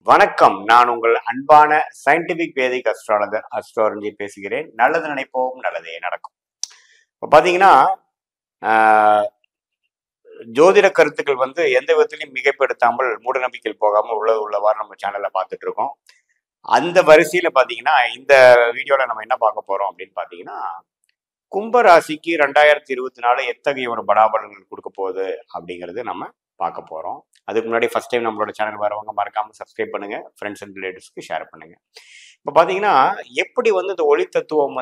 வணக்கம். நான் உங்கள் அன்பான சயின்டிபிக் வேதிக் அஸ்ட்ராலஜர் அஸ்ட்ரோரஞ்சி பேசுகிறேன். நல்லது நினைப்போம், நல்லதே நடக்கும். இப்போ பார்த்தீங்கன்னா, ஆஹ், ஜோதிட கருத்துக்கள் எந்த விதத்திலையும் மிகைப்படுத்தாமல் மூட நம்பிக்கையில் போகாமல் உள்ளவாறு நம்ம சேனல்ல பார்த்துட்டு இருக்கோம். அந்த வரிசையில பார்த்தீங்கன்னா, இந்த வீடியோல நம்ம என்ன பார்க்க போறோம் அப்படின்னு பார்த்தீங்கன்னா, கும்ப ராசிக்கு 2024 எத்தகைய ஒரு பலாபலன்கள் கொடுக்க போகுது அப்படிங்கிறது நம்ம பார்க்க போறோம். அதுக்கு முன்னாடி ஃபர்ஸ்ட் டைம் நம்மளோட சேனல் வரவங்க மறக்காம சப்ஸ்கிரைப் பண்ணுங்க, ஃப்ரெண்ட்ஸ் அண்ட் ரிலேட்டிவ்ஸ்க்கு ஷேர் பண்ணுங்க. இப்போ பார்த்தீங்கன்னா, எப்படி இந்த ஒளி தத்துவம்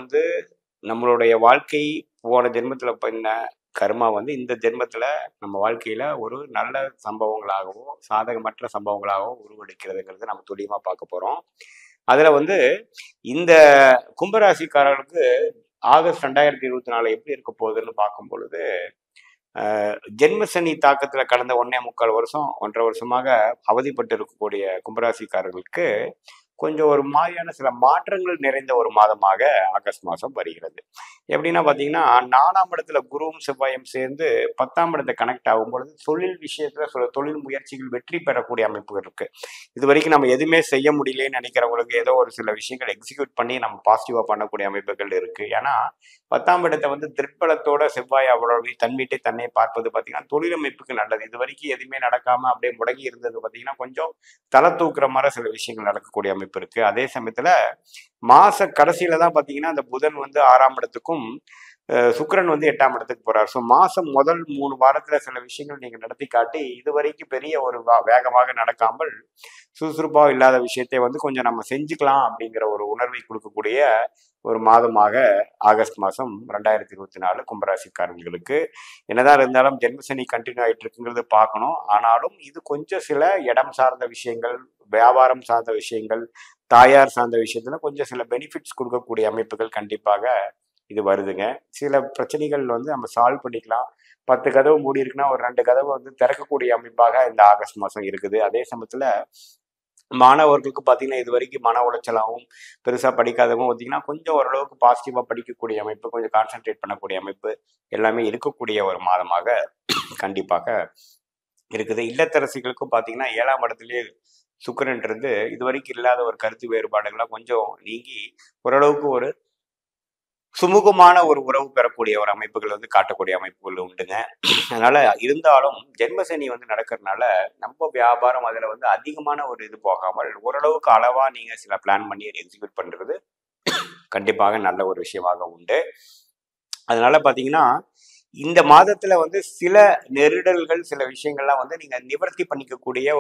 நம்மளுடைய வாழ்க்கை போன ஜென்மத்துல பண்ண கர்மா இந்த ஜென்மத்துல நம்ம வாழ்க்கையில ஒரு நல்ல சம்பவங்களாகவோ சாதகமற்ற சம்பவங்களாகவோ உருவெடுக்கிறதுங்கிறது நம்ம துல்லியமா பார்க்க போறோம். அதுல இந்த கும்பராசிக்காரர்களுக்கு ஆகஸ்ட் 2024 எப்படி இருக்க போகுதுன்னு பார்க்கும் பொழுது, ஜென்ம சனி தாக்கத்துல கடந்த 1.25 வருஷம் 1.5 வருஷமாக அவதிப்பட்டு இருக்கக்கூடிய கும்பராசிக்காரர்களுக்கு கொஞ்சம் ஒரு மாதிரியான சில மாற்றங்கள் நிறைந்த ஒரு மாதமாக ஆகஸ்ட் மாதம் வருகிறது. எப்படின்னா பார்த்தீங்கன்னா, 4ஆம் இடத்துல குருவும் செவ்வாயும் சேர்ந்து 10ஆம் இடத்தை கனெக்ட் ஆகும் பொழுது தொழில் விஷயத்துல சில தொழில் முயற்சிகள் வெற்றி பெறக்கூடிய அமைப்புகள் இருக்கு. இது வரைக்கும் நம்ம எதுவுமே செய்ய முடியலன்னு நினைக்கிறவங்களுக்கு ஏதோ ஒரு சில விஷயங்கள் எக்ஸிக்யூட் பண்ணி நம்ம பாசிட்டிவா பண்ணக்கூடிய அமைப்புகள் இருக்கு. ஏன்னா 10ஆம் இடத்தை திருப்பலத்தோட செவ்வாய் அவரோட தன் வீட்டை தன்னை பார்ப்பது பார்த்தீங்கன்னா தொழில் அமைப்புக்கு நல்லது. இது வரைக்கும் எதுவுமே நடக்காம அப்படியே முடங்கி இருந்தது பார்த்தீங்கன்னா கொஞ்சம் தலை தூக்குற மாதிரி சில விஷயங்கள் நடக்கக்கூடிய அமைப்பு இருக்கு. அதே சமயத்துல மாச கடைசியில தான் பாத்தீங்கன்னா அந்த புதன் 6ஆம் இடத்துக்கும் சுக்கிரன் 8ஆம் இடத்துக்கு போறாரு. ஸோ மாசம் முதல் 3 வாரத்துல சில விஷயங்கள் நீங்க நடத்தி காட்டி இது வரைக்கும் பெரிய ஒரு வேகமாக நடக்காமல் சுறுசுறுப்பா இல்லாத விஷயத்தை கொஞ்சம் நம்ம செஞ்சுக்கலாம் அப்படிங்கிற ஒரு உணர்வை கொடுக்கக்கூடிய ஒரு மாதமாக ஆகஸ்ட் மாதம் 2024 கும்பராசிக்காரர்களுக்கு. என்னதான் இருந்தாலும் ஜென்மசனி கண்டினியூ ஆயிட்டு இருக்குங்கிறது பார்க்கணும். ஆனாலும் இது கொஞ்சம் சில இடம் சார்ந்த விஷயங்கள், வியாபாரம் சார்ந்த விஷயங்கள், தாயார் சார்ந்த விஷயத்துல கொஞ்சம் சில பெனிஃபிட்ஸ் கொடுக்கக்கூடிய அமைப்புகள் கண்டிப்பாக இது வருதுங்க. சில பிரச்சனைகள் நம்ம சால்வ் பண்ணிக்கலாம். 10 கதவு மூடி இருக்குன்னா ஒரு 2 கதவு திறக்கக்கூடிய அமைப்பாக இந்த ஆகஸ்ட் மாதம் இருக்குது. அதே சமயத்துல மாணவர்களுக்கு பார்த்தீங்கன்னா இது வரைக்கும் மன உளைச்சலாகவும் பெருசாக படிக்காதவங்க பார்த்தீங்கன்னா கொஞ்சம் ஓரளவுக்கு பாசிட்டிவாக படிக்கக்கூடிய அமைப்பு, கொஞ்சம் கான்சென்ட்ரேட் பண்ணக்கூடிய அமைப்பு எல்லாமே இருக்கக்கூடிய ஒரு மாதமாக கண்டிப்பாக இருக்குது. இல்லத்தரசிகளுக்கும் பார்த்தீங்கன்னா 7ஆம் இடத்துலேயே சுக்கிரன் இருந்து இது வரைக்கும் இல்லாத ஒரு கருத்து வேறுபாடுகள்லாம் கொஞ்சம் நீங்கி ஓரளவுக்கு ஒரு சுமூகமான ஒரு உறவு பெறக்கூடிய ஒரு அமைப்புகள் காட்டக்கூடிய அமைப்புகள் உண்டுங்க. அதனால இருந்தாலும் ஜென்மசனி நடக்கிறதுனால நம்ம வியாபாரம் அதுல அதிகமான ஒரு இது போகாமல் ஓரளவுக்கு அளவா நீங்க சில பிளான் பண்ணி எக்ஸிக்யூட் பண்றது கண்டிப்பாக நல்ல ஒரு விஷயமாக உண்டு. அதனால பாத்தீங்கன்னா இந்த மாதத்துல சில நெருடல்கள் சில விஷயங்கள்லாம் நீங்க நிவர்த்தி பண்ணிக்கக்கூடிய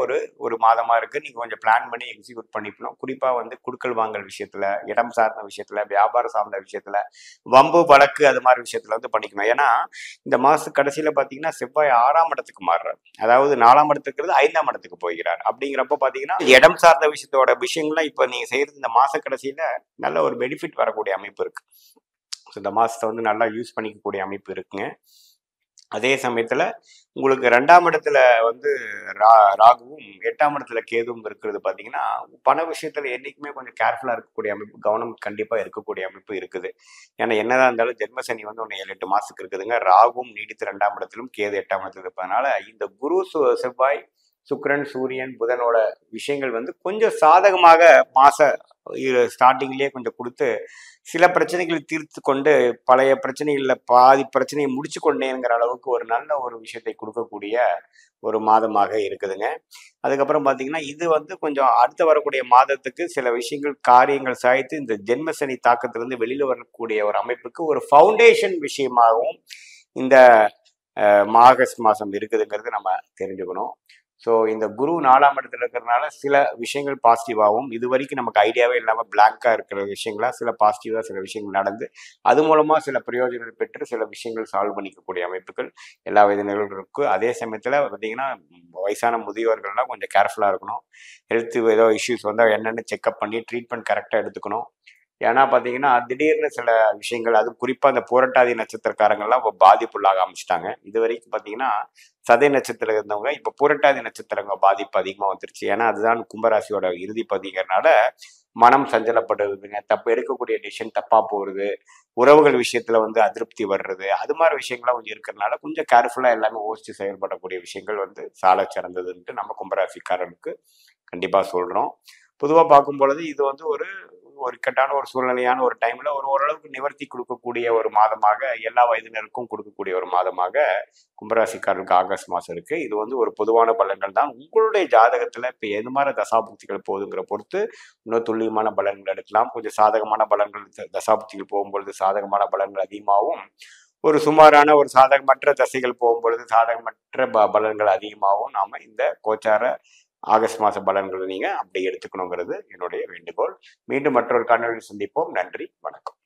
ஒரு மாதமா இருக்கு. நீங்க கொஞ்சம் பிளான் பண்ணி எக்ஸிக்யூட் பண்ணிக்கணும். குறிப்பா குடுக்கல் வாங்கல் விஷயத்துல, இடம் சார்ந்த விஷயத்துல, வியாபாரம் சார்ந்த விஷயத்துல, வம்பு வழக்கு அது மாதிரி விஷயத்துல பண்ணிக்கணும். ஏன்னா இந்த மாச கடைசியில பாத்தீங்கன்னா செவ்வாய் 6ஆம் இடத்துக்கு மாறுறாரு. அதாவது 4ஆம் இடத்துக்கு 5ஆம் இடத்துக்கு போகிறார். அப்படிங்கிறப்ப பாத்தீங்கன்னா இடம் சார்ந்த விஷயங்கள்லாம் இப்ப நீங்க செய்யறது இந்த மாச கடைசியில நல்ல ஒரு பெனிஃபிட் வரக்கூடிய அமைப்பு இருக்கு. இந்த மாசத்தை நல்லா யூஸ் பண்ணிக்கக்கூடிய அமைப்பு இருக்குங்க. அதே சமயத்துல உங்களுக்கு 2ஆம் இடத்துல ராகுவும் 8ஆம் இடத்துல கேதுவும் இருக்கிறது பாத்தீங்கன்னா பண விஷயத்துல என்னைக்குமே கொஞ்சம் கேர்ஃபுல்லா இருக்கக்கூடிய அமைப்பு, கவனம் கண்டிப்பா இருக்கக்கூடிய அமைப்பு இருக்குது. ஏன்னா என்னதான் இருந்தாலும் ஜென்மசனி 7-8 மாசத்துக்கு இருக்குதுங்க. ராகுவும் நீடித்து 2ஆம் இடத்திலும் கேது 8ஆம் இடத்துல இருப்பதனால இந்த குரு செவ்வாய் சுக்கிரன் சூரியன் புதனோட விஷயங்கள் கொஞ்சம் சாதகமாக மாச ஸ்டார்டிங்லயே கொஞ்சம் கொடுத்து சில பிரச்சனைகளை தீர்த்து கொண்டு பழைய பிரச்சனைகள்ல பாதி பிரச்சனையை முடிச்சு கொண்டேங்கிற அளவுக்கு ஒரு நல்ல ஒரு விஷயத்தை கொடுக்கக்கூடிய ஒரு மாதமாக இருக்குதுங்க. அதுக்கப்புறம் பாத்தீங்கன்னா இது கொஞ்சம் அடுத்து வரக்கூடிய மாதத்துக்கு சில விஷயங்கள் காரியங்கள் சாய்த்து இந்த ஜென்மசனி தாக்கத்திலிருந்து வெளியில வரக்கூடிய ஒரு அமைப்புக்கு ஒரு ஃபவுண்டேஷன் விஷயமாகவும் இந்த ஆகஸ்ட் மாதம் இருக்குதுங்கிறது நம்ம தெரிஞ்சுக்கணும். ஸோ இந்த குரு 4ஆம் இடத்துல இருக்கிறதுனால சில விஷயங்கள் பாசிட்டிவாகவும் இது வரைக்கும் நமக்கு ஐடியாவே இல்லாமல் பிளாங்கா இருக்கிற விஷயங்களா சில பாசிட்டிவா சில விஷயங்கள் நடந்து அது மூலமா சில பிரயோஜனங்கள் பெற்று சில விஷயங்கள் சால்வ் பண்ணிக்கக்கூடிய அமைப்புகள் எல்லா விதங்களும் இருக்கு. அதே சமயத்துல பார்த்தீங்கன்னா வயசான முதியோர்கள்லாம் கொஞ்சம் கேர்ஃபுல்லா இருக்கணும். ஹெல்த் ஏதோ இஷ்யூஸ் என்னென்னு செக்அப் பண்ணி ட்ரீட்மெண்ட் கரெக்டாக எடுத்துக்கணும். ஏன்னா பார்த்தீங்கன்னா திடீர்னு சில விஷயங்கள் அது குறிப்பாக அந்த புரட்டாதி நட்சத்திரக்காரங்கள்லாம் பாதிப்புள்ளாக ஆரம்பிச்சிட்டாங்க. இது வரைக்கும் பார்த்தீங்கன்னா சதய நட்சத்திரம் இருந்தவங்க இப்போ புரட்டாதி நட்சத்திரங்க பாதிப்பு அதிகமாக வந்துருச்சு. ஏன்னா அதுதான் கும்பராசியோட இறுதி பதிங்கிறதுனால மனம் சஞ்சலப்படுறதுங்க, தப்பு எடுக்கக்கூடிய டிசிஷன் தப்பா போறது, உறவுகள் விஷயத்துல அதிருப்தி வர்றது, அது மாதிரி விஷயங்கள்லாம் கொஞ்சம் இருக்கிறதுனால கொஞ்சம் கேர்ஃபுல்லா எல்லாமே யோசிச்சு செயல்படக்கூடிய விஷயங்கள் சால சிறந்ததுன்ட்டு நம்ம கும்பராசிக்காரனுக்கு கண்டிப்பா சொல்றோம். பொதுவா பார்க்கும் பொழுது இது வந்து ஒரு ஒரு இக்கட்டான ஒரு சூழ்நிலையான ஒரு டைம்ல ஓரளவுக்கு நிவர்த்தி கொடுக்கக்கூடிய ஒரு மாதமாக, எல்லா வயதினருக்கும் கொடுக்கக்கூடிய ஒரு மாதமாக கும்பராசிக்காரருக்கு ஆகஸ்ட் மாசம் இருக்கு. இது வந்து ஒரு பொதுவான பலன்கள் தான். உங்களுடைய ஜாதகத்துல இப்ப எது மாரி தசாபுக்திகள் போகுதுங்கிற பொறுத்து, இன்னும் துல்லியமான பலன்கள் எடுக்கலாம். கொஞ்சம் சாதகமான பலன்கள் தசாபுக்திகள் போகும்பொழுது சாதகமான பலன்கள் அதிகமாவும், ஒரு சுமாரான ஒரு சாதகமற்ற தசைகள் போகும்பொழுது சாதகமற்ற பலன்கள் அதிகமாகவும் நாம இந்த கோச்சார ஆகஸ்ட் மாச பலன்களை நீங்க அப்படி எடுத்துக்கணுங்கிறது என்னுடைய வேண்டுகோள். மீண்டும் மற்றொரு காணொளியில் சந்திப்போம். நன்றி, வணக்கம்.